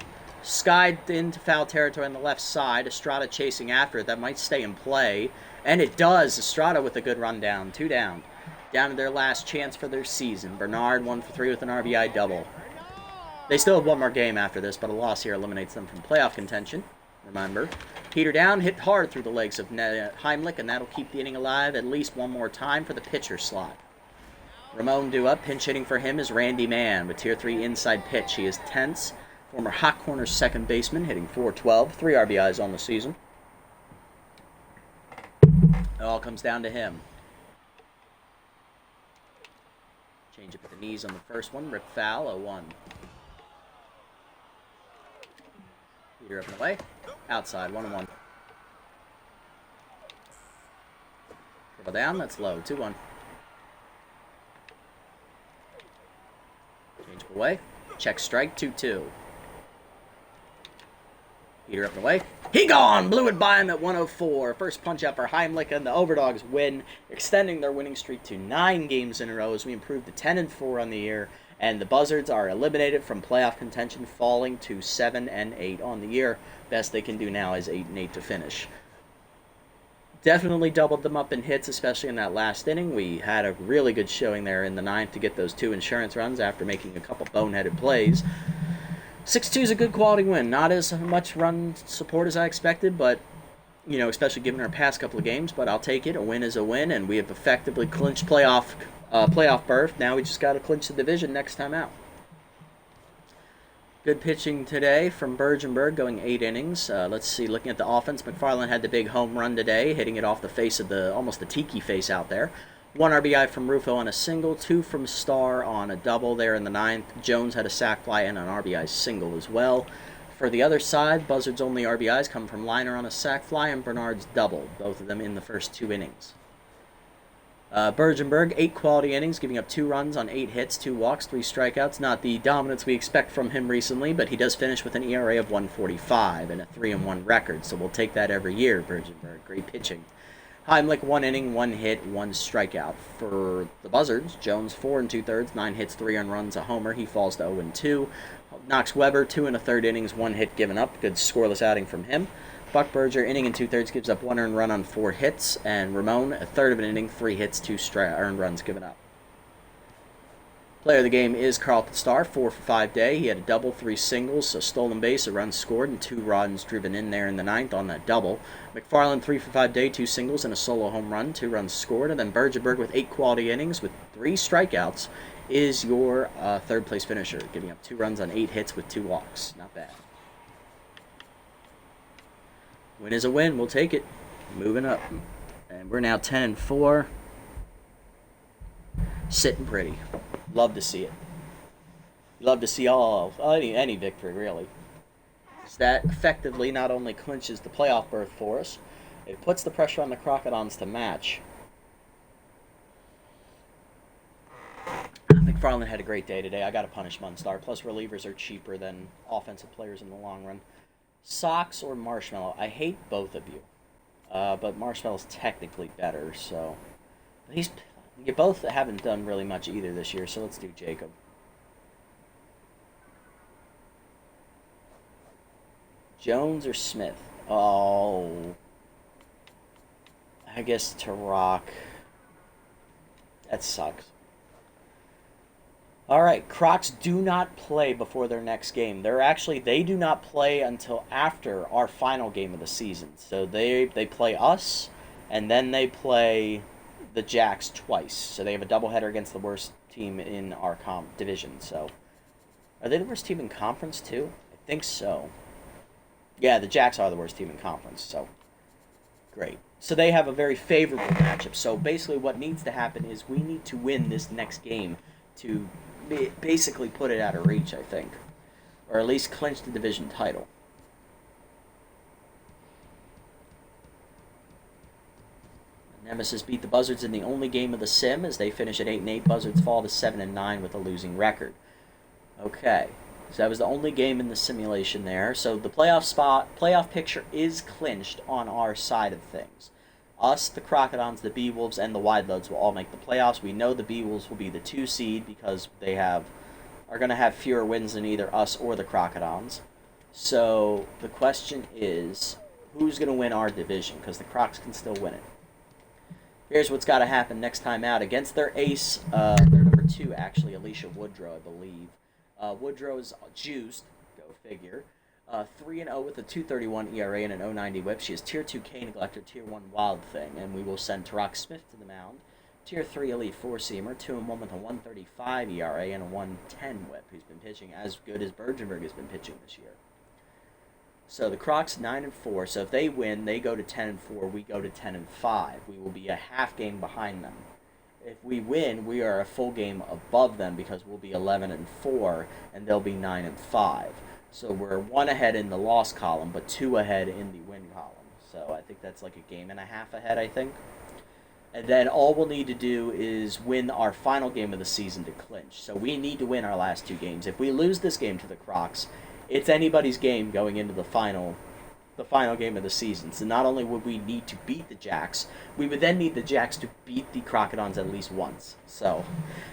[SPEAKER 1] Skied into foul territory on the left side. Estrada chasing after it. That might stay in play. And it does. Estrada with a good run down. 2 down. Down to their last chance for their season. Bernard, 1 for 3 with an RBI double. They still have 1 more game after this, but a loss here eliminates them from playoff contention. Remember. Heater down, hit hard through the legs of Heimlich, and that'll keep the inning alive at least 1 more time for the pitcher slot. Ramon due up. Pinch hitting for him is Randy Mann with Tier 3 inside pitch. He is Tense, former Hot Corners second baseman, hitting .412, 3 RBIs on the season. It all comes down to him. Change up at the knees on the first one. Rip foul, 0-1. Heater up and away. Outside, 1-1. Dribble down, that's low, 2-1. Change away. Check strike, 2-2. Heater up and away. He gone! Blew it by him at 104. First punch out for Heimlich, and the Overdogs win, extending their winning streak to 9 games in a row as we improve to 10-4 on the year. And the Buzzards are eliminated from playoff contention, falling to 7-8 on the year. Best they can do now is 8-8 to finish. Definitely doubled them up in hits, especially in that last inning. We had a really good showing there in the 9th to get those 2 insurance runs after making a couple boneheaded plays. 6-2 is a good quality win. Not as much run support as I expected, but, you know, especially given our past couple of games, but I'll take it. A win is a win, and we have effectively clinched playoff berth. Now we just got to clinch the division next time out. Good pitching today from Bergenberg, going 8 innings. Let's see, looking at the offense, McFarland had the big home run today, hitting it off the face of almost the tiki face out there. 1 RBI from Rufo on a single, 2 from Star on a double there in the 9th. Jones had a sac fly and an RBI single as well. For the other side, Buzzards' only RBIs come from Liner on a sac fly and Bernard's double, both of them in the first 2 innings. Bergenberg, 8 quality innings, giving up 2 runs on 8 hits, 2 walks, 3 strikeouts. Not the dominance we expect from him recently, but he does finish with an ERA of 1.45 and a 3-1 record, so we'll take that every year, Bergenberg. Great pitching. Heimlich, 1 inning, 1 hit, 1 strikeout. For the Buzzards, Jones, 4 2/3, 9 hits, 3 earned runs, a homer. He falls to 0-2. Knox Weber, 2 1/3 innings, 1 hit given up. Good scoreless outing from him. Buck Berger, inning and 2/3, gives up 1 earned run on 4 hits. And Ramon, a third of an inning, 3 hits, 2 earned runs given up. Player of the game is Carlton Starr, 4 for 5 day. He had a double, 3 singles, a stolen base, a run scored, and 2 runs driven in there in the 9th on that double. McFarland, 3 for 5 day, 2 singles, and a solo home run, 2 runs scored. And then Bergenberg with 8 quality innings with 3 strikeouts is your third place finisher, giving up 2 runs on 8 hits with 2 walks. Not bad. Win is a win. We'll take it. Moving up. And we're now 10-4. Sitting pretty. Love to see it. Love to see any victory, really. So that effectively not only clinches the playoff berth for us, it puts the pressure on the Crocodons to match. McFarland had a great day today. I got to punish Munstar. Plus, relievers are cheaper than offensive players in the long run. Sox or Marshmallow? I hate both of you. But Marshmallow's technically better, so... You both haven't done really much either this year, so let's do Jacob. Jones or Smith? Oh... I guess Tarak. That sucks. Alright, Crocs do not play before their next game. They do not play until after our final game of the season. So they play us, and then they play the Jacks twice. So they have a doubleheader against the worst team in our division. So, are they the worst team in conference too? I think so. Yeah, the Jacks are the worst team in conference. So, great. So they have a very favorable matchup. So basically, what needs to happen is we need to win this next game to basically put it out of reach, I think, or at least clinch the division title. Nemesis beat the Buzzards in the only game of the sim as they finish at 8-8. Buzzards fall to 7-9 with a losing record. Okay, so that was the only game in the simulation there. So the playoff picture is clinched on our side of things. Us, the Crocodons, the Bee-Wolves, and the Wide-Loads will all make the playoffs. We know the Bee-Wolves will be the 2 seed because they are going to have fewer wins than either us or the Crocodons. So the question is, who's going to win our division? Because the Crocs can still win it. Here's what's got to happen next time out. Against their ace, their number 2, actually, Alicia Woodrow, I believe. Woodrow is juiced, go figure. 3-0 with a 2.31 ERA and an 0.90 whip. She is Tier 2 K Neglector, Tier 1 Wild Thing, and we will send Tarak Smith to the mound. Tier 3 Elite 4-seamer, 2-1 with a 1.35 ERA and a 1.10 whip, who's been pitching as good as Bergenberg has been pitching this year. So the Crocs 9-4, so if they win, they go to 10-4, we go to 10-5. We will be a half game behind them. If we win, we are a full game above them because we'll be 11-4, and they'll be 9-5. So we're 1 ahead in the loss column, but 2 ahead in the win column. So I think that's like a game and a half ahead, I think. And then all we'll need to do is win our final game of the season to clinch. So we need to win our last 2 games. If we lose this game to the Crocs, it's anybody's game going into the final game of the season. So not only would we need to beat the Jacks, we would then need the Jacks to beat the Crocodons at least once. So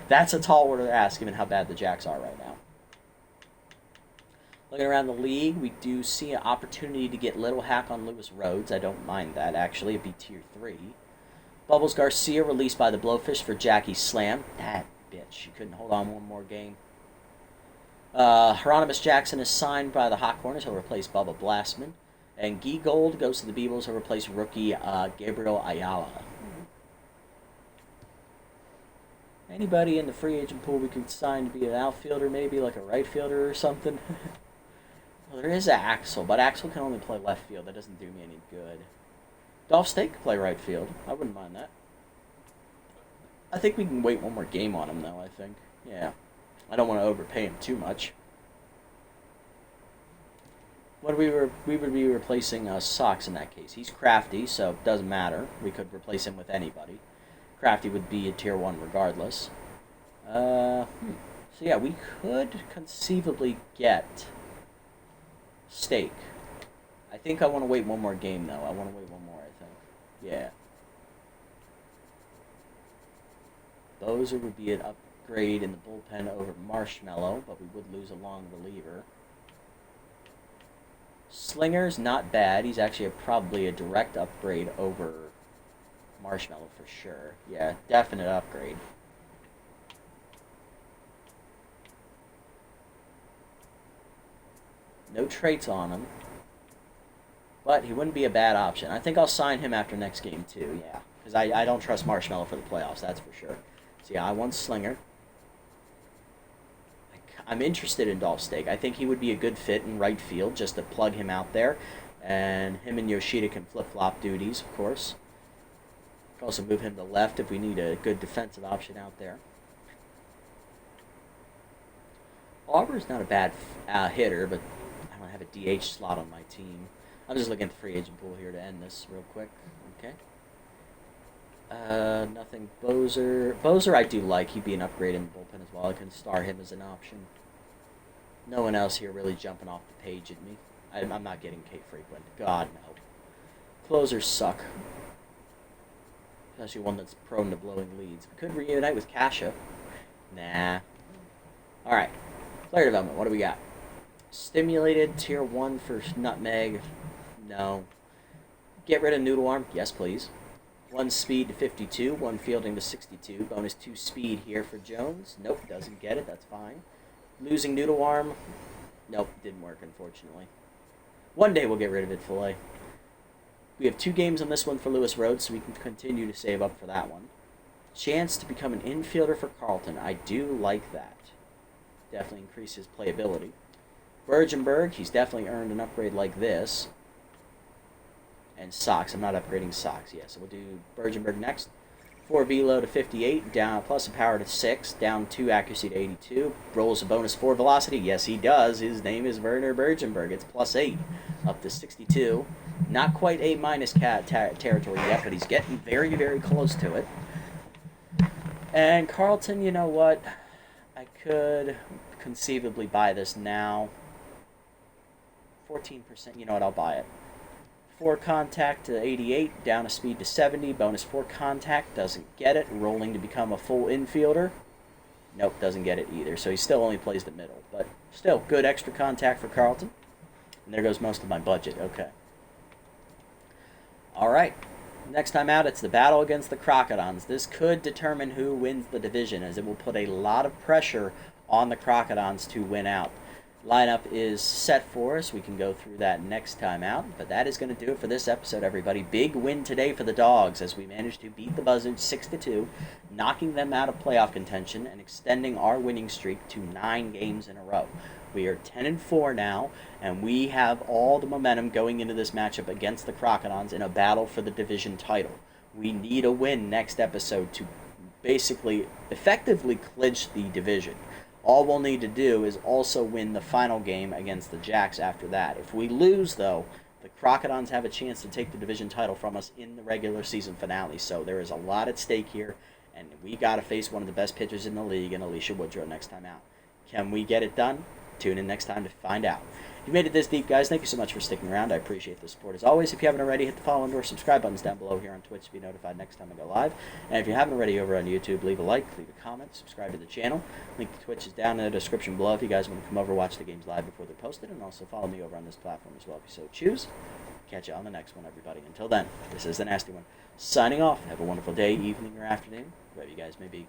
[SPEAKER 1] that's a tall order to ask given how bad the Jacks are right now. Looking around the league, we do see an opportunity to get Little Hack on Lewis Rhodes. I don't mind that, actually. It'd be Tier 3. Bubbles Garcia released by the Blowfish for Jackie Slam. That bitch. She couldn't hold on one more game. Hieronymus Jackson is signed by the Hot Corners. He'll replace Bubba Blastman. And Guy Gold goes to the Beebles. He'll replace rookie Gabriel Ayala. Anybody in the free agent pool we could sign to be an outfielder, maybe like a right fielder or something? Well, there is Axel, but Axel can only play left field. That doesn't do me any good. Dolph Steak can play right field. I wouldn't mind that. I think we can wait one more game on him, though, I think. Yeah. I don't want to overpay him too much. What we would be replacing Sox in that case. He's crafty, so it doesn't matter. We could replace him with anybody. Crafty would be a Tier 1 regardless. So yeah, we could conceivably get Steak. I think I want to wait one more game, though. I want to wait one more, I think. Yeah. Bozer would be an upgrade in the bullpen over Marshmallow, but we would lose a long reliever. Slinger's not bad. He's actually probably a direct upgrade over Marshmallow for sure. Yeah, definite upgrade. No traits on him. But he wouldn't be a bad option. I think I'll sign him after next game too, yeah. Because I don't trust Marshmallow for the playoffs, that's for sure. So yeah, I want Slinger. I'm interested in Dolph Stake. I think he would be a good fit in right field, just to plug him out there. And him and Yoshida can flip-flop duties, of course. Can also move him to left if we need a good defensive option out there. Auber's not a bad hitter, but I don't have a DH slot on my team. I'm just looking at the free agent pool here to end this real quick. Okay. Nothing. Bozer I do like. He'd be an upgrade in the bullpen as well. I can star him as an option. No one else here really jumping off the page at me. I'm not getting K frequent. God, no. Closers suck. Especially one that's prone to blowing leads. We could reunite with Kasha. Nah. Alright. Player development. What do we got? Stimulated. Tier 1 for Nutmeg. No. Get rid of Noodle Arm. Yes, please. 1 speed to 52. 1 fielding to 62. Bonus 2 speed here for Jones. Nope, doesn't get it. That's fine. Losing Noodle Arm. Nope, didn't work, unfortunately. One day we'll get rid of it fully. We have 2 games on this one for Lewis Rhodes, so we can continue to save up for that one. Chance to become an infielder for Carlton. I do like that. Definitely increases playability. Bergenberg, he's definitely earned an upgrade like this. And Sox. I'm not upgrading Sox yet, so we'll do Bergenberg next. 4 velo to 58, down plus a power to 6, down 2 accuracy to 82. Rolls a bonus 4 velocity. Yes, he does. His name is Werner Bergenberg. It's plus 8, up to 62. Not quite A- territory yet, but he's getting very, very close to it. And Carlton, you know what? I could conceivably buy this now. 14%. You know what? I'll buy it. 4 contact to 88, down a speed to 70, bonus 4 contact, doesn't get it, rolling to become a full infielder. Nope, doesn't get it either, so he still only plays the middle, but still, good extra contact for Carlton. And there goes most of my budget, okay. Alright, next time out, it's the battle against the Crocodons. This could determine who wins the division, as it will put a lot of pressure on the Crocodons to win out. Lineup is set for us. We can go through that next time out. But that is going to do it for this episode, everybody. Big win today for the Dogs as we managed to beat the Buzzards 6-2, knocking them out of playoff contention and extending our winning streak to 9 games in a row. We are 10-4 now, and we have all the momentum going into this matchup against the Crocodons in a battle for the division title. We need a win next episode to basically effectively clinch the division. All we'll need to do is also win the final game against the Jacks after that. If we lose, though, the Crocodons have a chance to take the division title from us in the regular season finale. So there is a lot at stake here, and we got to face one of the best pitchers in the league in Alicia Woodrow next time out. Can we get it done? Tune in next time to find out. If you made it this deep, guys, thank you so much for sticking around. I appreciate the support as always. If you haven't already, hit the follow and or subscribe buttons down below here on Twitch to be notified next time I go live. And if you haven't already over on YouTube, leave a like, leave a comment, subscribe to the channel. Link to Twitch is down in the description below if you guys want to come over watch the games live before they're posted. And also follow me over on this platform as well if you so choose. Catch you on the next one, everybody. Until then, this is the Nasty One. Signing off. Have a wonderful day, evening, or afternoon, wherever you guys may be.